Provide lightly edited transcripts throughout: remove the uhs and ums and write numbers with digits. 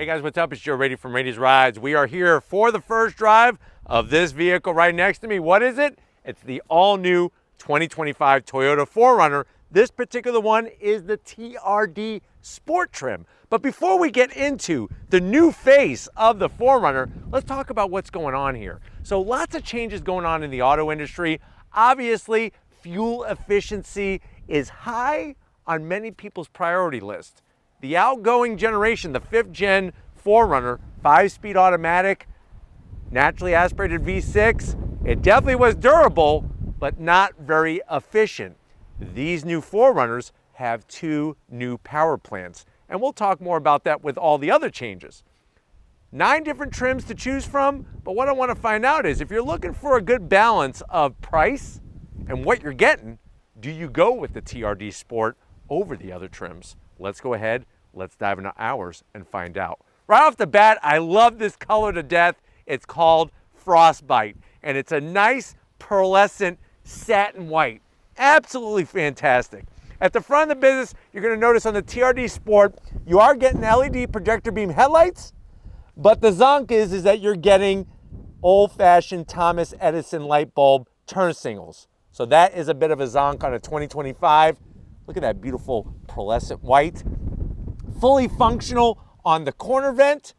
Hey guys, what's up? It's Joe Rady from Rady's Rides. We are here for the first drive of this vehicle right next to me. What is it? It's the all-new 2025 Toyota 4Runner. This particular one is the TRD Sport trim. But before we get into the new face of the 4Runner, let's talk about what's going on here. So lots of changes going on in the auto industry. Obviously, fuel efficiency is high on many people's priority list. The outgoing generation, the 5th gen 4Runner, 5-speed automatic, naturally aspirated V6, it definitely was durable, but not very efficient. These new 4Runners have 2 new power plants, and we'll talk more about that with all the other changes. 9 different trims to choose from, but what I want to find out is if you're looking for a good balance of price and what you're getting, do you go with the TRD Sport over the other trims? Let's go ahead, let's dive into ours and find out. Right off the bat, I love this color to death. It's called Frostbite, and it's a nice pearlescent satin white. Absolutely fantastic. At the front of the business, you're going to notice on the TRD Sport, you are getting LED projector beam headlights, but the zonk is that you're getting old-fashioned Thomas Edison light bulb turn signals. So that is a bit of a zonk on a 2025. Look at that beautiful pearlescent white. Fully functional on the corner vent,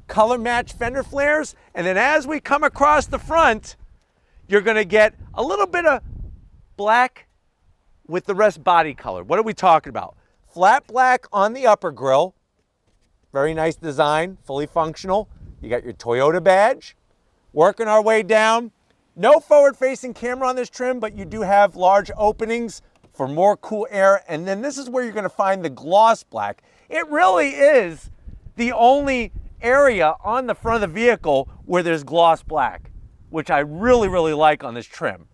color match fender flares, and then as we come across the front, you're going to get a little bit of black with the rest body color. What are we talking about? Flat black on the upper grille. Very nice design, fully functional. You got your Toyota badge. Working our way down. No forward-facing camera on this trim, but you do have large openings for more cool air. And then this is where you're going to find the gloss black. It really is the only area on the front of the vehicle where there's gloss black, which I really, really like on this trim.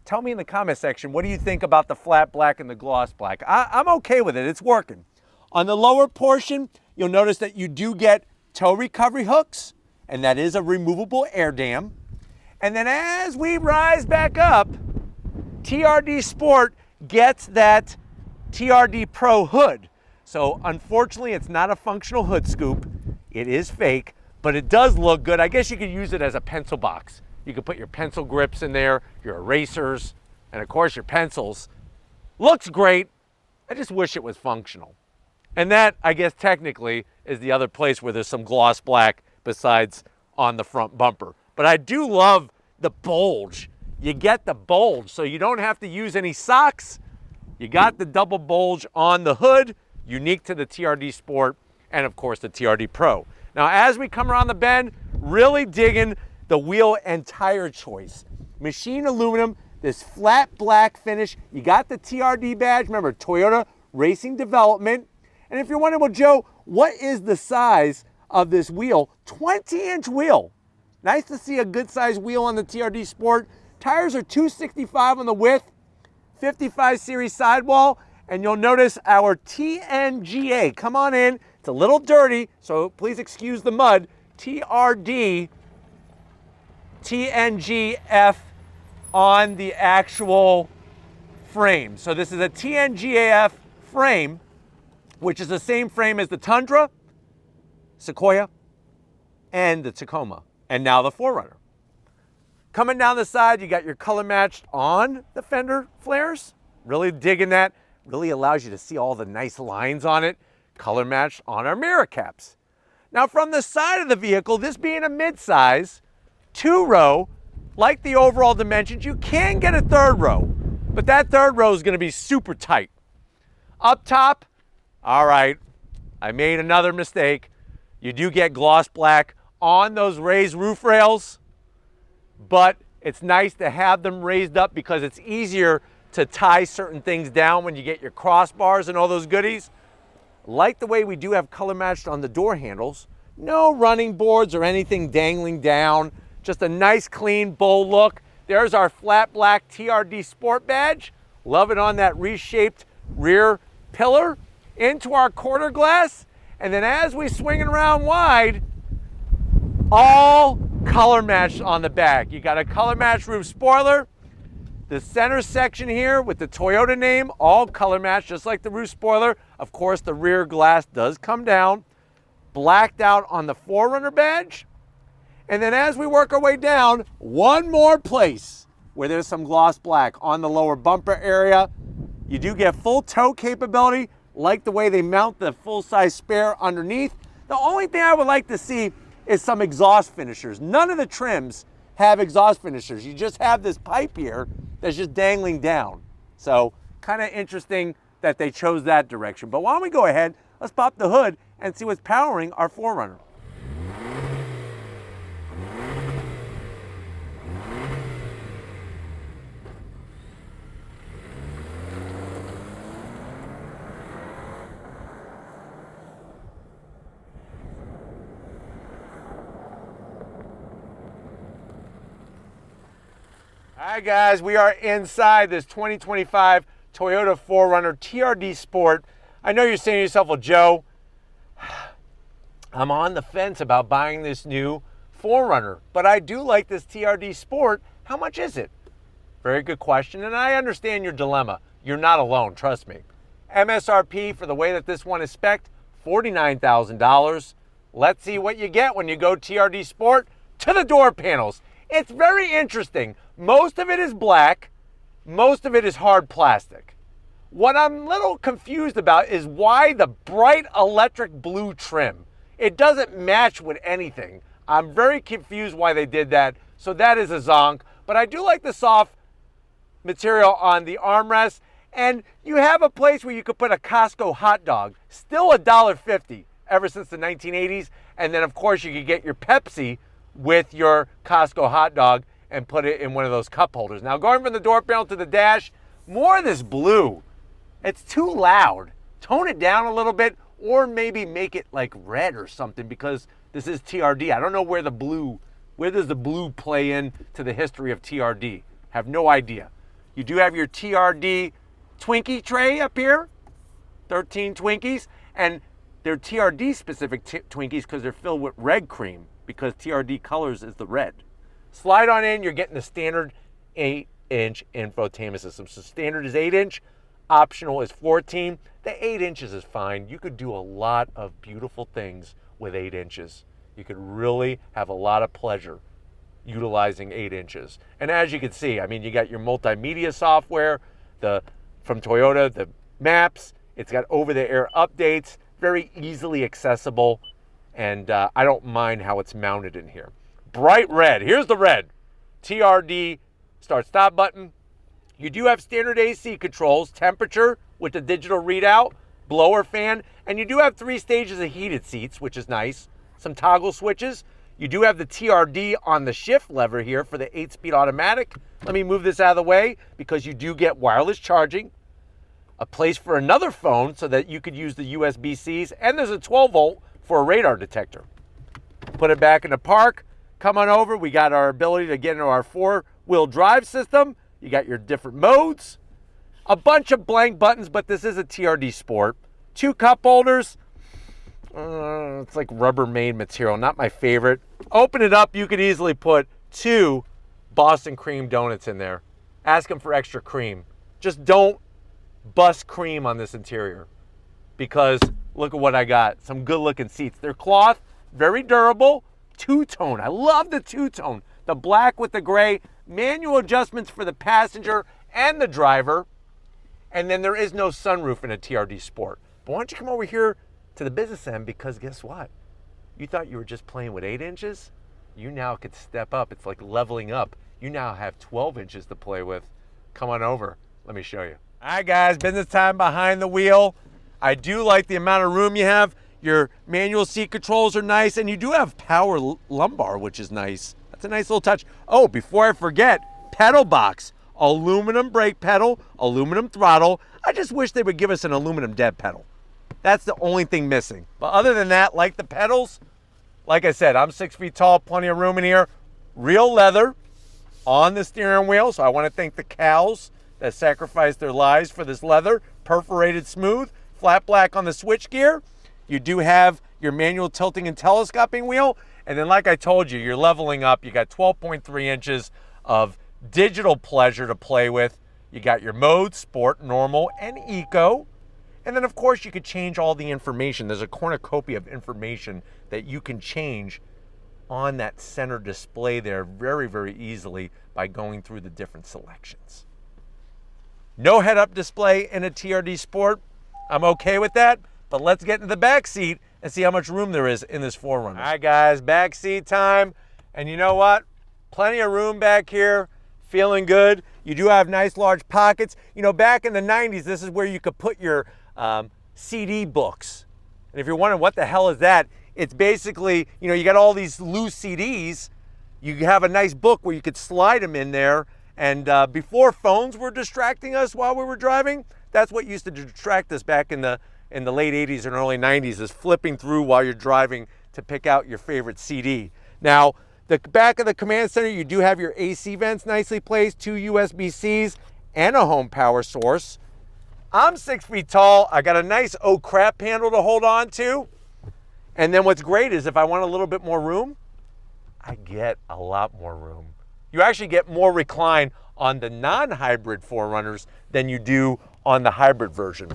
Tell me in the comment section, what do you think about the flat black and the gloss black? I'm okay with it, it's working. On the lower portion, you'll notice that you do get tow recovery hooks, and that is a removable air dam. And then as we rise back up, TRD Sport gets that TRD Pro hood. So unfortunately, it's not a functional hood scoop. It is fake, but it does look good. I guess you could use it as a pencil box. You could put your pencil grips in there, your erasers, and of course your pencils. Looks great. I just wish it was functional. And that, I guess technically, is the other place where there's some gloss black besides on the front bumper. But I do love the bulge. You get the bulge, so you don't have to use any socks. You got the double bulge on the hood, unique to the TRD Sport, and of course the TRD Pro. Now as we come around the bend, really digging the wheel and tire choice. Machine aluminum, this flat black finish. You got the TRD badge, remember Toyota Racing Development. And if you're wondering, well Joe, what is the size of this wheel? 20-inch wheel. Nice to see a good size wheel on the TRD Sport. Tires are 265 on the width, 55 series sidewall, and you'll notice our TNGA. Come on in, it's a little dirty, so please excuse the mud. TRD TNGF on the actual frame. So this is a TNGAF frame, which is the same frame as the Tundra, Sequoia, and the Tacoma, and now the 4Runner. Coming down the side, you got your color matched on the fender flares. Really digging that. Really allows you to see all the nice lines on it. Color matched on our mirror caps. Now from the side of the vehicle, this being a mid-size, 2-row, like the overall dimensions, you can get a 3rd row, but that 3rd row is going to be super tight. Up top, all right, I made another mistake. You do get gloss black on those raised roof rails, but it's nice to have them raised up because it's easier to tie certain things down when you get your crossbars and all those goodies. Like the way we do have color matched on the door handles. No running boards or anything dangling down. Just a nice clean bold look. There's our flat black TRD Sport badge. Love it on that reshaped rear pillar. Into our quarter glass. And then as we swing it around wide, all color matched on the back. You got a color matched roof spoiler. The center section here with the Toyota name, all color matched, just like the roof spoiler. Of course, the rear glass does come down. blacked out on the 4Runner badge. And then as we work our way down, one more place where there's some gloss black on the lower bumper area. You do get full tow capability, like the way they mount the full-size spare underneath. The only thing I would like to see is some exhaust finishers. None of the trims have exhaust finishers. You just have this pipe here that's just dangling down. So kind of interesting that they chose that direction. But why don't we go ahead, let's pop the hood and see what's powering our 4Runner. All right, guys, we are inside this 2025 Toyota 4Runner TRD Sport. I know you're saying to yourself, well, Joe, I'm on the fence about buying this new 4Runner, but I do like this TRD Sport. How much is it? Very good question, and I understand your dilemma. You're not alone, trust me. MSRP for the way that this one is spec'd, $49,000. Let's see what you get when you go TRD Sport to the door panels. It's very interesting. Most of it is black, most of it is hard plastic. What I'm a little confused about is why the bright electric blue trim. It doesn't match with anything. I'm very confused why they did that, so that is a zonk. But I do like the soft material on the armrest, and you have a place where you could put a Costco hot dog, still $1.50 ever since the 1980s, and then of course you could get your Pepsi with your Costco hot dog and put it in one of those cup holders. Now going from the door panel to the dash, more of this blue. It's too loud. Tone it down a little bit, or maybe make it like red or something, because this is TRD. I don't know where does the blue play in to the history of TRD? Have no idea. You do have your TRD Twinkie tray up here, 13 Twinkies, and they're TRD specific Twinkies because they're filled with red cream, because TRD colors is the red. Slide on in, you're getting the standard 8-inch infotainment system. So standard is 8-inch, optional is 14. The 8 inches is fine. You could do a lot of beautiful things with 8 inches. You could really have a lot of pleasure utilizing 8 inches. And as you can see, I mean, you got your multimedia software, from Toyota, the maps, it's got over-the-air updates, very easily accessible, and I don't mind how it's mounted in here. Bright red, here's the red. TRD start-stop button. You do have standard AC controls, temperature with the digital readout, blower fan, and you do have 3 stages of heated seats, which is nice. Some toggle switches. You do have the TRD on the shift lever here for the 8-speed automatic. Let me move this out of the way because you do get wireless charging, a place for another phone so that you could use the USB-Cs, and there's a 12-volt for a radar detector. Put it back into park. Come on over. We got our ability to get into our 4-wheel drive system. You got your different modes. A bunch of blank buttons, but this is a TRD Sport. 2 cup holders. It's like Rubbermaid material, not my favorite. Open it up, you could easily put 2 Boston cream donuts in there. Ask them for extra cream. Just don't bust cream on this interior, because look at what I got. Some good looking seats. They're cloth, very durable, two-tone. I love the two-tone. The black with the gray, manual adjustments for the passenger and the driver. And then there is no sunroof in a TRD Sport. But why don't you come over here to the business end, because guess what? You thought you were just playing with 8 inches? You now could step up. It's like leveling up. You now have 12 inches to play with. Come on over. Let me show you. All right, guys, business time behind the wheel. I do like the amount of room you have. Your manual seat controls are nice, and you do have power lumbar, which is nice. That's a nice little touch. Oh, before I forget, pedal box. Aluminum brake pedal, aluminum throttle. I just wish they would give us an aluminum dead pedal. That's the only thing missing. But other than that, like the pedals, like I said, I'm 6 feet tall, plenty of room in here. Real leather on the steering wheel, so I want to thank the cows that sacrificed their lives for this leather. Perforated smooth, flat black on the switchgear. You do have your manual tilting and telescoping wheel. And then like I told you, you're leveling up. You got 12.3 inches of digital pleasure to play with. You got your modes, sport, normal, and eco. And then of course you could change all the information. There's a cornucopia of information that you can change on that center display there very, very easily by going through the different selections. No head-up display in a TRD Sport. I'm okay with that, but let's get into the back seat and see how much room there is in this 4Runner. All right, guys, back seat time. And you know what? Plenty of room back here, feeling good. You do have nice large pockets. You know, back in the 90s, this is where you could put your CD books. And if you're wondering what the hell is that, it's basically, you know, you got all these loose CDs. You have a nice book where you could slide them in there. And before phones were distracting us while we were driving, that's what used to distract us back in the late 80s and early 90s, is flipping through while you're driving to pick out your favorite CD. Now, the back of the command center, you do have your AC vents nicely placed, 2 USB-Cs, and a home power source. I'm 6 feet tall. I got a nice oh crap handle to hold on to. And then what's great is if I want a little bit more room, I get a lot more room. You actually get more recline on the non-hybrid 4Runners than you do on the hybrid version.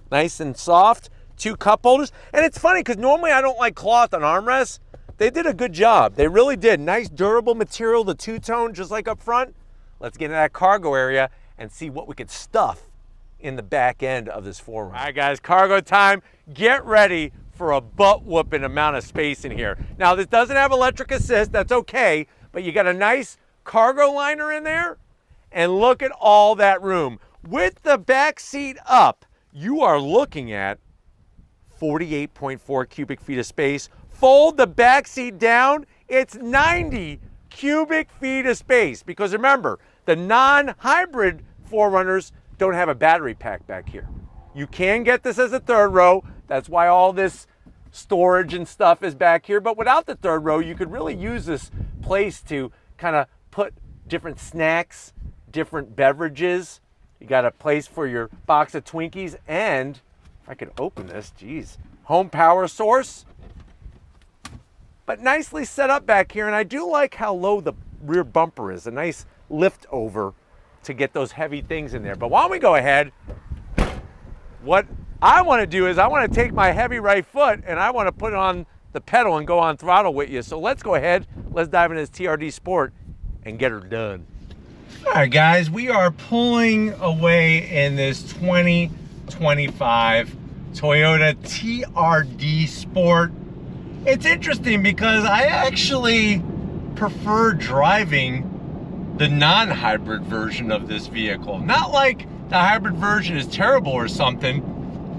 Nice and soft, 2 cup holders. And it's funny because normally I don't like cloth on armrests. They did a good job. They really did. Nice durable material, the two-tone, just like up front. Let's get into that cargo area and see what we could stuff in the back end of this 4Runner. All right, guys, cargo time. Get ready for a butt-whooping amount of space in here. Now, this doesn't have electric assist. That's okay, but you got a nice cargo liner in there, and look at all that room. With the back seat up, you are looking at 48.4 cubic feet of space. Fold the back seat down, it's 90 cubic feet of space. Because remember, the non-hybrid 4Runners don't have a battery pack back here. You can get this as a third row. That's why all this storage and stuff is back here. But without the third row, you could really use this place to kind of put different snacks, different beverages. You got a place for your box of Twinkies, and if I could open this, geez, home power source. But nicely set up back here, and I do like how low the rear bumper is. A nice lift over to get those heavy things in there. But why don't we go ahead, what I want to do is I want to take my heavy right foot and I want to put it on the pedal and go on throttle with you. So let's go ahead, let's dive into this TRD Sport and get her done. All right, guys, we are pulling away in this 2025 Toyota TRD Sport. It's interesting because I actually prefer driving the non-hybrid version of this vehicle. Not like the hybrid version is terrible or something,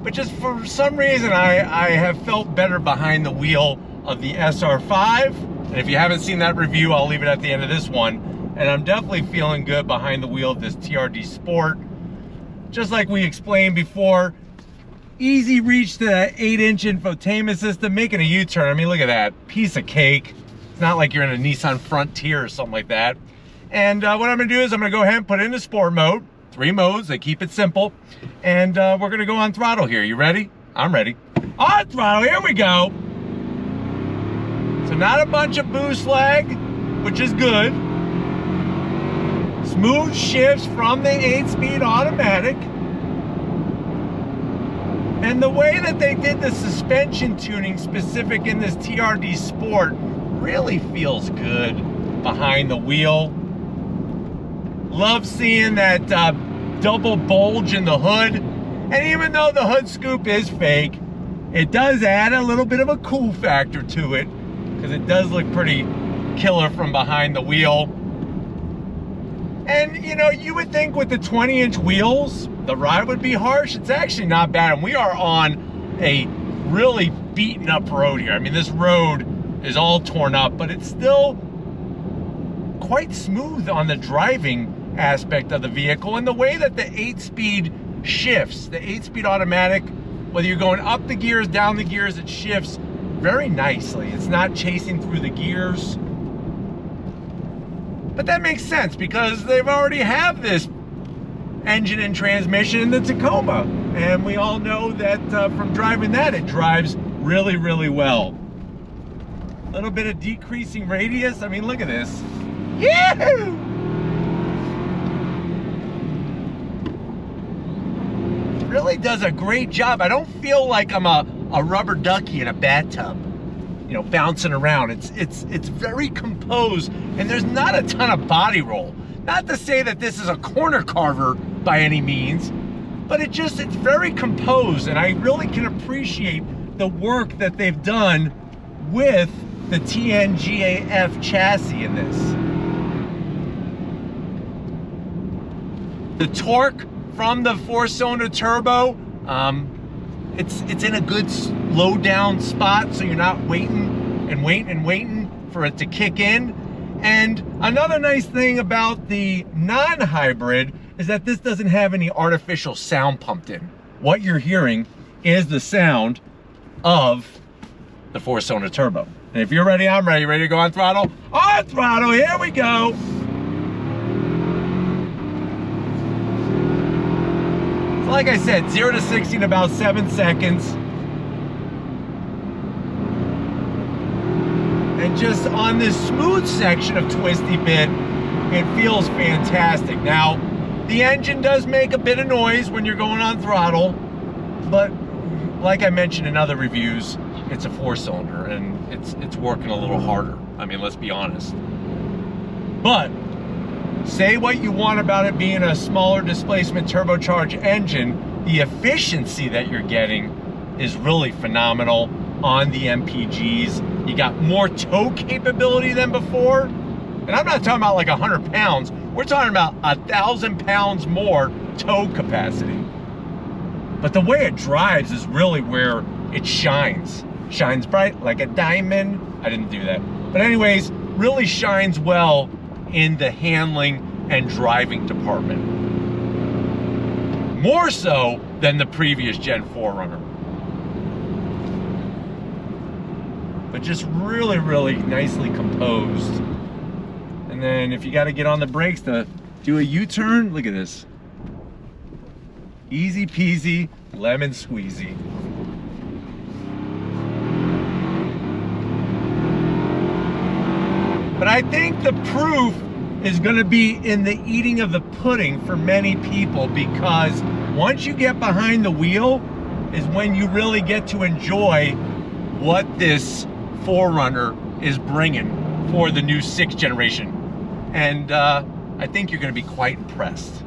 but just for some reason I have felt better behind the wheel of the SR5. And if you haven't seen that review, I'll leave it at the end of this one. And I'm definitely feeling good behind the wheel of this TRD Sport. Just like we explained before, easy reach to that 8-inch infotainment system, making a U-turn. I mean, look at that, piece of cake. It's not like you're in a Nissan Frontier or something like that. And what I'm gonna do is I'm gonna go ahead and put it into sport mode. 3 modes, they keep it simple. And we're gonna go on throttle here. You ready? I'm ready. On throttle, here we go. So not a bunch of boost lag, which is good. Smooth shifts from the 8-speed automatic. And the way that they did the suspension tuning specific in this TRD Sport really feels good behind the wheel. Love seeing that double bulge in the hood. And even though the hood scoop is fake, it does add a little bit of a cool factor to it, because it does look pretty killer from behind the wheel. And you know, you would think with the 20-inch wheels, the ride would be harsh. It's actually not bad. And we are on a really beaten up road here. I mean, this road is all torn up, but it's still quite smooth on the driving aspect of the vehicle. And the way that the 8-speed shifts, the 8-speed automatic, whether you're going up the gears, down the gears, it shifts very nicely. It's not chasing through the gears. But that makes sense because they've already have this engine and transmission in the Tacoma. And we all know that from driving that, it drives really, really well. A little bit of decreasing radius. I mean, look at this. Yahoo! really does a great job. I don't feel like I'm a rubber ducky in a bathtub, you know, bouncing around. It's very composed, and there's not a ton of body roll. Not to say that this is a corner carver by any means, but it's very composed, and I really can appreciate the work that they've done with the TNGAF chassis in this. The torque from the 4-cylinder turbo, it's in a good slow down spot, so you're not waiting and waiting and waiting for it to kick in. And another nice thing about the non-hybrid is that this doesn't have any artificial sound pumped in. What you're hearing is the sound of the 4-cylinder turbo. And if you're ready, I'm ready. Ready to go on throttle? On throttle, here we go. So like I said, 0 to 60 in about 7 seconds. And just on this smooth section of twisty bit, it feels fantastic. Now, the engine does make a bit of noise when you're going on throttle, but like I mentioned in other reviews, it's a 4-cylinder and it's working a little harder. I mean, let's be honest. But say what you want about it being a smaller displacement turbocharged engine, the efficiency that you're getting is really phenomenal on the MPGs. You got more tow capability than before. And I'm not talking about like 100 pounds. We're talking about 1,000 pounds more tow capacity. But the way it drives is really where it shines. Shines bright like a diamond. I didn't do that. But anyways, really shines well in the handling and driving department. More so than the previous Gen 4Runner. But just really, really nicely composed. And then if you got to get on the brakes to do a U-turn, look at this. Easy peasy, lemon squeezy. But I think the proof is going to be in the eating of the pudding for many people, because once you get behind the wheel is when you really get to enjoy what this 4Runner is bringing for the new 6th generation. And I think you're going to be quite impressed.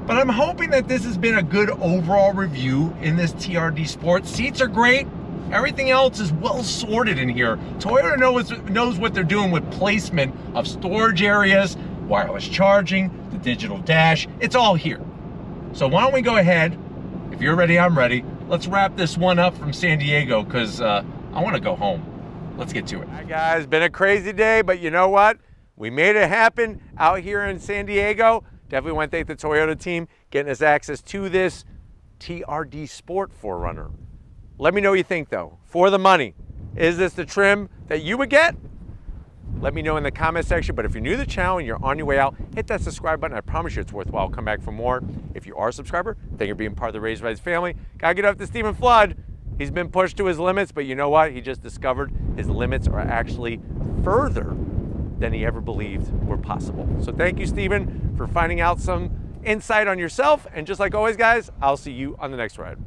But I'm hoping that this has been a good overall review in this TRD Sport. Seats are great. Everything else is well sorted in here. Toyota knows what they're doing with placement of storage areas, wireless charging, the digital dash. It's all here. So why don't we go ahead, if you're ready, I'm ready. Let's wrap this one up from San Diego, because I want to go home. Let's get to it. Hi guys, been a crazy day, but you know what? We made it happen out here in San Diego. Definitely want to thank the Toyota team getting us access to this TRD Sport 4Runner. Let me know what you think though. For the money, is this the trim that you would get? Let me know in the comment section. But if you're new to the channel and you're on your way out, hit that subscribe button. I promise you it's worthwhile. Come back for more. If you are a subscriber, thank you for being part of the Raised Rides family. Gotta get up to Stephen Flood. He's been pushed to his limits, but you know what? He just discovered his limits are actually further than he ever believed were possible. So thank you, Stephen, for finding out some insight on yourself. And just like always, guys, I'll see you on the next ride.